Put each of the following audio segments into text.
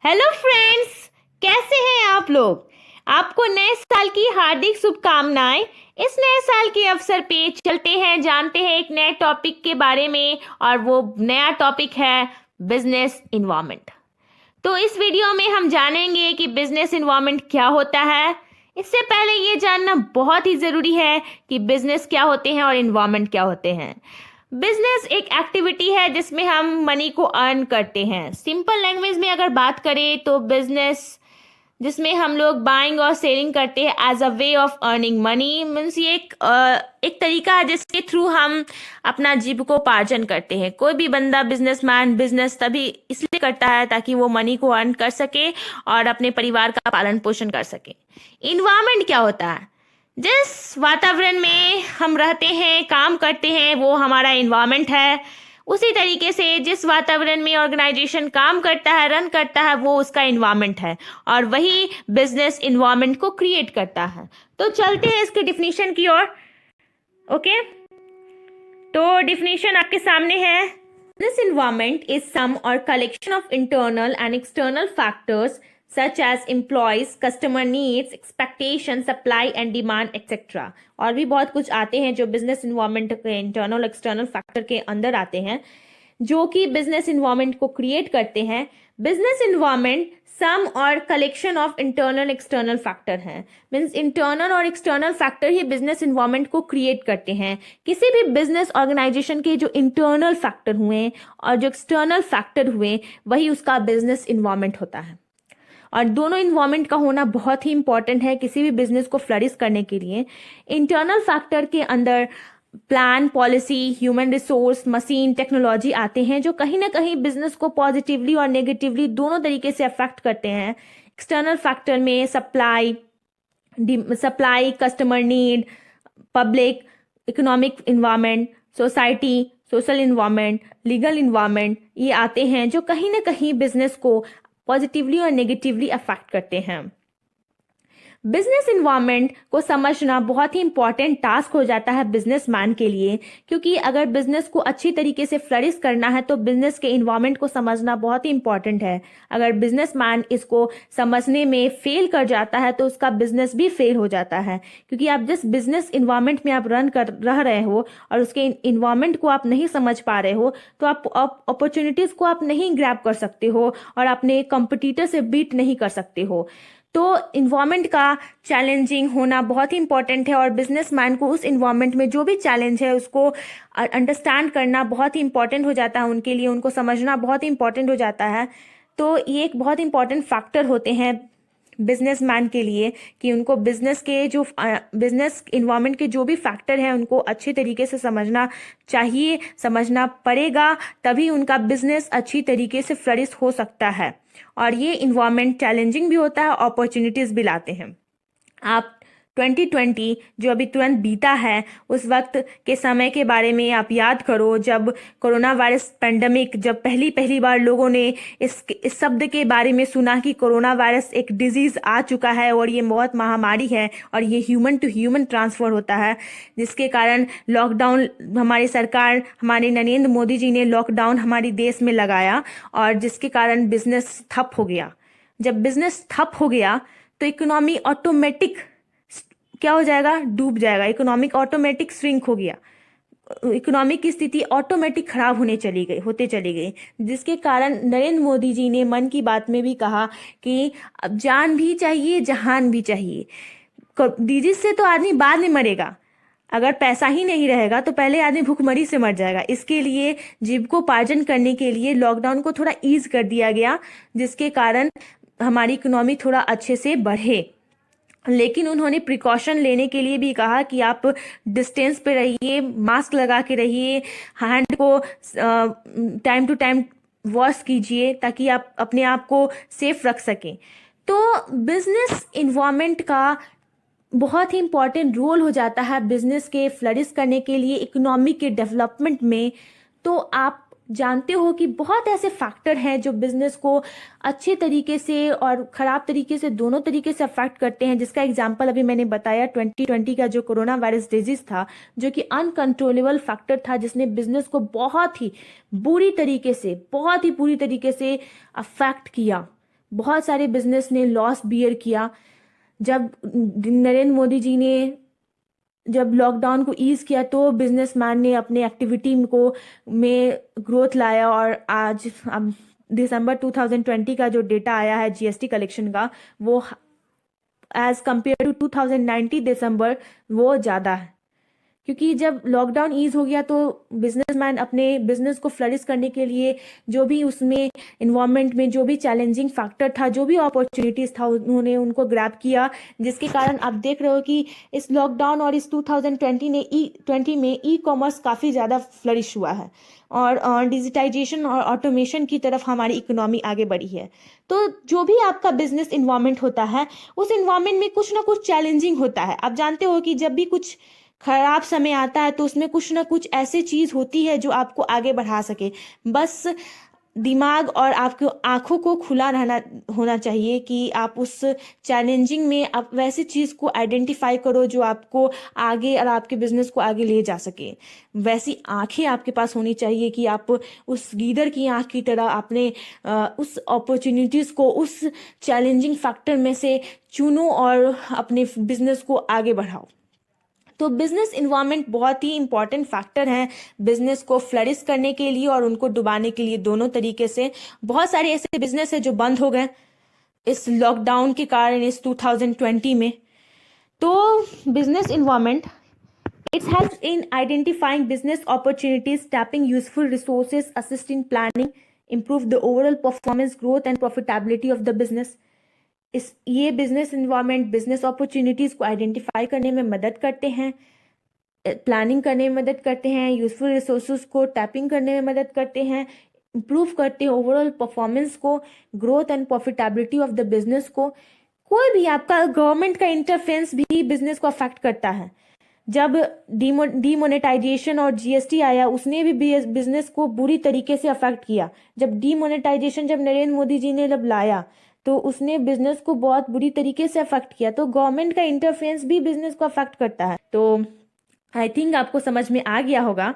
Hello friends, कैसे हैं आप लोग। आपको नए साल की हार्दिक शुभकामनाएं। इस नए साल के अवसर पे चलते हैं, जानते हैं एक नए टॉपिक के बारे में, और वो नया टॉपिक है बिजनेस इन्वायरमेंट। तो इस वीडियो में हम जानेंगे कि बिजनेस इन्वायरमेंट क्या होता है। इससे पहले ये जानना बहुत ही ज़रूरी है कि बिजनेस क्या होते हैं और इन्वायरमेंट क्या होते हैं। बिजनेस एक एक्टिविटी है जिसमें हम मनी को अर्न करते हैं। सिंपल लैंग्वेज में अगर बात करें तो बिजनेस जिसमें हम लोग बाइंग और सेलिंग करते हैं as a way of earning money, means ये एक तरीका है जिसके थ्रू हम अपना जीविकोपार्जन करते हैं। कोई भी बंदा बिजनेसमैन बिजनेस तभी इसलिए करता है ताकि वो मनी को अर्न कर सके और अपने परिवार का पालन पोषण कर सके। इन्वायरमेंट क्या होता है? जिस वातावरण में हम रहते हैं, काम करते हैं, वो हमारा इन्वायरमेंट है। उसी तरीके से जिस वातावरण में ऑर्गेनाइजेशन काम करता है, रन करता है, वो उसका इन्वायरमेंट है, और वही बिजनेस इन्वायरमेंट को क्रिएट करता है। तो चलते हैं इसके डिफिनीशन की ओर। ओके, तो डिफिनीशन आपके सामने है। बिजनेस इन्वायरमेंट इज सम और collection of internal and external factors such as employees, customer needs, expectation, supply and demand, etc. और भी बहुत कुछ आते हैं जो बिजनेस इन्वायरमेंट के इंटरनल एक्सटर्नल फैक्टर के अंदर आते हैं, जो कि बिजनेस इन्वायरमेंट को क्रिएट करते हैं। बिजनेस इन्वायरमेंट सम और collection of internal external factor है। मीन्स इंटरनल और एक्सटर्नल फैक्टर ही बिजनेस इन्वायरमेंट को क्रिएट करते हैं। किसी भी बिजनेस ऑर्गेनाइजेशन के जो इंटरनल फैक्टर हुए और जो एक्सटर्नल फैक्टर हुए, वही उसका बिजनेस इन्वायरमेंट होता है। और दोनों इन्वायरमेंट का होना बहुत ही इंपॉर्टेंट है किसी भी बिजनेस को फ्लरिश करने के लिए। इंटरनल फैक्टर के अंदर plan, policy, human resource, machine, technology आते हैं, जो कहीं ना कहीं बिजनेस को पॉजिटिवली और नेगेटिवली दोनों तरीके से अफेक्ट करते हैं। एक्सटर्नल फैक्टर में supply, customer need, public, economic environment, society, social environment, legal environment, ये आते हैं जो कहीं ना कहीं बिजनेस को पॉजिटिवली और नेगेटिवली अफेक्ट करते हैं। बिजनेस इन्वायरमेंट को समझना बहुत ही इंपॉर्टेंट टास्क हो जाता है बिजनेसमैन के लिए, क्योंकि अगर बिजनेस को अच्छी तरीके से फ्लरिश करना है तो बिजनेस के इन्वायरमेंट को समझना बहुत ही इंपॉर्टेंट है। अगर बिजनेसमैन इसको समझने में फेल कर जाता है तो उसका बिजनेस भी फेल हो जाता है, क्योंकि आप जिस बिजनेस इन्वायरमेंट में आप रह रहे हो और उसके इन्वायरमेंट को आप नहीं समझ पा रहे हो, तो आप अपॉर्चुनिटीज को आप नहीं ग्रैब कर सकते हो और अपने कंपटीटर से बीट नहीं कर सकते हो। तो इन्वायरमेंट का चैलेंजिंग होना बहुत ही इंपॉर्टेंट है, और बिजनेसमैन को उस इन्वायरमेंट में जो भी चैलेंज है उसको अंडरस्टैंड करना बहुत ही इंपॉर्टेंट हो जाता है उनके लिए, उनको समझना बहुत ही इंपॉर्टेंट हो जाता है। तो ये एक बहुत इंपॉर्टेंट फैक्टर होते हैं बिजनेसमैन के लिए कि उनको बिजनेस इन्वायरमेंट के जो भी फैक्टर हैं उनको अच्छे तरीके से समझना चाहिए, समझना पड़ेगा, तभी उनका बिजनेस अच्छी तरीके से फ्लरिश हो सकता है। और ये इन्वायरमेंट चैलेंजिंग भी होता है, अपॉर्चुनिटीज भी लाते हैं। आप 2020 जो अभी तुरंत बीता है, उस वक्त के समय के बारे में आप याद करो, जब कोरोना वायरस पेंडेमिक, जब पहली बार लोगों ने इस शब्द के बारे में सुना कि कोरोना वायरस एक डिजीज आ चुका है और ये बहुत महामारी है और ये ह्यूमन टू ह्यूमन ट्रांसफर होता है, जिसके कारण लॉकडाउन हमारी सरकार, हमारे नरेंद्र मोदी जी ने लॉकडाउन हमारे देश में लगाया, और जिसके कारण बिजनेस ठप हो गया। जब बिजनेस ठप हो गया तो इकोनॉमी ऑटोमेटिक क्या हो जाएगा? डूब जाएगा। इकोनॉमिक ऑटोमेटिक श्रिंक हो गया, इकोनॉमिक की स्थिति ऑटोमेटिक खराब होते चली गई, जिसके कारण नरेंद्र मोदी जी ने मन की बात में भी कहा कि अब जान भी चाहिए, जहान भी चाहिए। डिजीज से तो आदमी बाद में मरेगा, अगर पैसा ही नहीं रहेगा तो पहले आदमी भूखमरी से मर जाएगा। इसके लिए जीविकोपार्जन करने के लिए लॉकडाउन को थोड़ा ईज कर दिया गया, जिसके कारण हमारी इकोनॉमी थोड़ा अच्छे से बढ़े। लेकिन उन्होंने प्रिकॉशन लेने के लिए भी कहा कि आप डिस्टेंस पे रहिए, मास्क लगा के रहिए, हैंड को टाइम टू टाइम वॉश कीजिए ताकि आप अपने आप को सेफ रख सकें। तो बिजनेस इन्वायरमेंट का बहुत ही इंपॉर्टेंट रोल हो जाता है बिजनेस के फ्लरिश करने के लिए, इकोनॉमी के डेवलपमेंट में। तो आप जानते हो कि बहुत ऐसे फैक्टर हैं जो बिजनेस को अच्छे तरीके से और ख़राब तरीके से, दोनों तरीके से अफेक्ट करते हैं, जिसका एग्जांपल अभी मैंने बताया 2020 का जो कोरोना वायरस डिजीज था, जो कि अनकंट्रोलेबल फैक्टर था, जिसने बिजनेस को बहुत ही बुरी तरीके से अफेक्ट किया। बहुत सारे बिजनेस ने लॉस बियर किया। जब नरेंद्र मोदी जी ने जब लॉकडाउन को ईज किया तो बिजनेसमैन ने अपने एक्टिविटी को में ग्रोथ लाया, और आज अब दिसंबर 2020 का जो डेटा आया है जीएसटी कलेक्शन का, वो एज कंपेयर टू 2019 दिसंबर वो ज़्यादा है। क्योंकि जब लॉकडाउन ईज हो गया तो बिजनेसमैन अपने बिजनेस को फ्लरिश करने के लिए जो भी उसमें इन्वायरमेंट में जो भी चैलेंजिंग फैक्टर था, जो भी अपॉर्चुनिटीज था, उन्होंने उनको ग्रैब किया, जिसके कारण आप देख रहे हो कि इस लॉकडाउन और इस 2020 में ई कॉमर्स काफ़ी ज़्यादा फ्लरिश हुआ है, और डिजिटाइजेशन और ऑटोमेशन की तरफ हमारी इकोनॉमी आगे बढ़ी है। तो जो भी आपका बिजनेस इन्वायरमेंट होता है, उस इन्वायरमेंट में कुछ ना कुछ चैलेंजिंग होता है। आप जानते हो कि जब भी कुछ खराब समय आता है तो उसमें कुछ ना कुछ ऐसी चीज होती है जो आपको आगे बढ़ा सके। बस दिमाग और आपकी आंखों को खुला रहना होना चाहिए कि आप उस चैलेंजिंग में आप वैसी चीज को आइडेंटिफाई करो जो आपको आगे और आपके बिजनेस को आगे ले जा सके। वैसी आंखें आपके पास होनी चाहिए कि आप उस लीडर की आंख की तरह अपने उस अपॉर्चुनिटीज को, उस चैलेंजिंग फैक्टर में से चुनो और अपने बिजनेस को आगे बढ़ाओ। तो बिजनेस इन्वायरमेंट बहुत ही इंपॉर्टेंट फैक्टर है बिजनेस को फ्लरिश करने के लिए और उनको डुबाने के लिए, दोनों तरीके से। बहुत सारे ऐसे बिजनेस है जो बंद हो गए इस लॉकडाउन के कारण, इस 2020 में। तो business environment it helps in identifying business opportunities, tapping useful resources, assist in planning, improve the overall performance, growth and profitability of the business। ये बिजनेस इन्वायरमेंट बिजनेस अपॉर्चुनिटीज को आइडेंटिफाई करने में मदद करते हैं, प्लानिंग करने में मदद करते हैं, यूजफुल रिसोर्सेज को टैपिंग करने में मदद करते हैं, इंप्रूव करते हैं ओवरऑल परफॉर्मेंस को, growth and profitability of the business को। कोई भी आपका गवर्नमेंट का इंटरफेरेंस भी बिजनेस को अफेक्ट करता है। जब डीमोनेटाइजेशन और जीएसटी आया, उसने भी बिजनेस को बुरी तरीके से अफेक्ट किया। जब डीमोनेटाइजेशन जब नरेंद्र मोदी जी ने जब लाया तो उसने बिजनेस को बहुत बुरी तरीके से अफेक्ट किया। तो गवर्नमेंट का इंटरफेरेंस भी बिजनेस को अफेक्ट करता है। तो आई थिंक आपको समझ में आ गया होगा।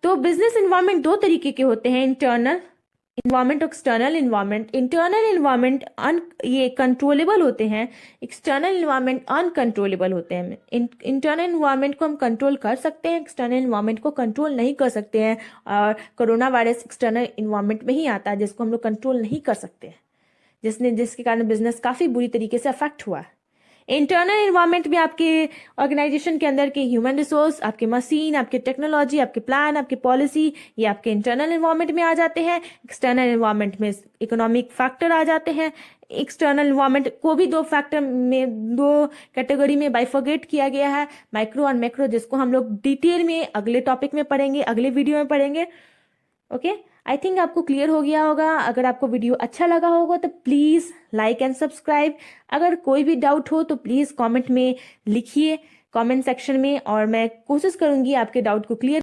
तो बिजनेस इन्वायरमेंट दो तरीके के होते हैं, इंटरनल इन्वायरमेंट और एक्सटर्नल इन्वायरमेंट। इंटरनल इन्वायरमेंट ये कंट्रोलेबल होते हैं, एक्सटर्नल इन्वायरमेंट अनकंट्रोलेबल होते हैं। इंटरनल इन्वायरमेंट को हम कंट्रोल कर सकते हैं, एक्सटर्नल इन्वायरमेंट को कंट्रोल नहीं कर सकते हैं। और कोरोना वायरस एक्सटर्नल इन्वायरमेंट में ही आता है जिसको हम लोग कंट्रोल नहीं कर सकते हैं, जिसके कारण बिजनेस काफी बुरी तरीके से अफेक्ट हुआ है। इंटरनल इन्वायरमेंट में आपके ऑर्गेनाइजेशन के अंदर के ह्यूमन रिसोर्स, आपके मशीन, आपके टेक्नोलॉजी, आपके प्लान, आपके पॉलिसी, ये आपके इंटरनल इन्वायरमेंट में आ जाते हैं। एक्सटर्नल इन्वायरमेंट में इकोनॉमिक फैक्टर आ जाते हैं। एक्सटर्नल इन्वायरमेंट को भी दो कैटेगरी में बाइफर्गेट किया गया है, माइक्रो और मैक्रो, जिसको हम लोग डिटेल में अगले टॉपिक में पढ़ेंगे, अगले वीडियो में पढ़ेंगे। ओके, आई थिंक आपको क्लियर हो गया होगा। अगर आपको वीडियो अच्छा लगा होगा तो प्लीज़ लाइक एंड सब्सक्राइब। अगर कोई भी डाउट हो तो प्लीज़ कमेंट में लिखिए, कमेंट सेक्शन में, और मैं कोशिश करूंगी आपके डाउट को क्लियर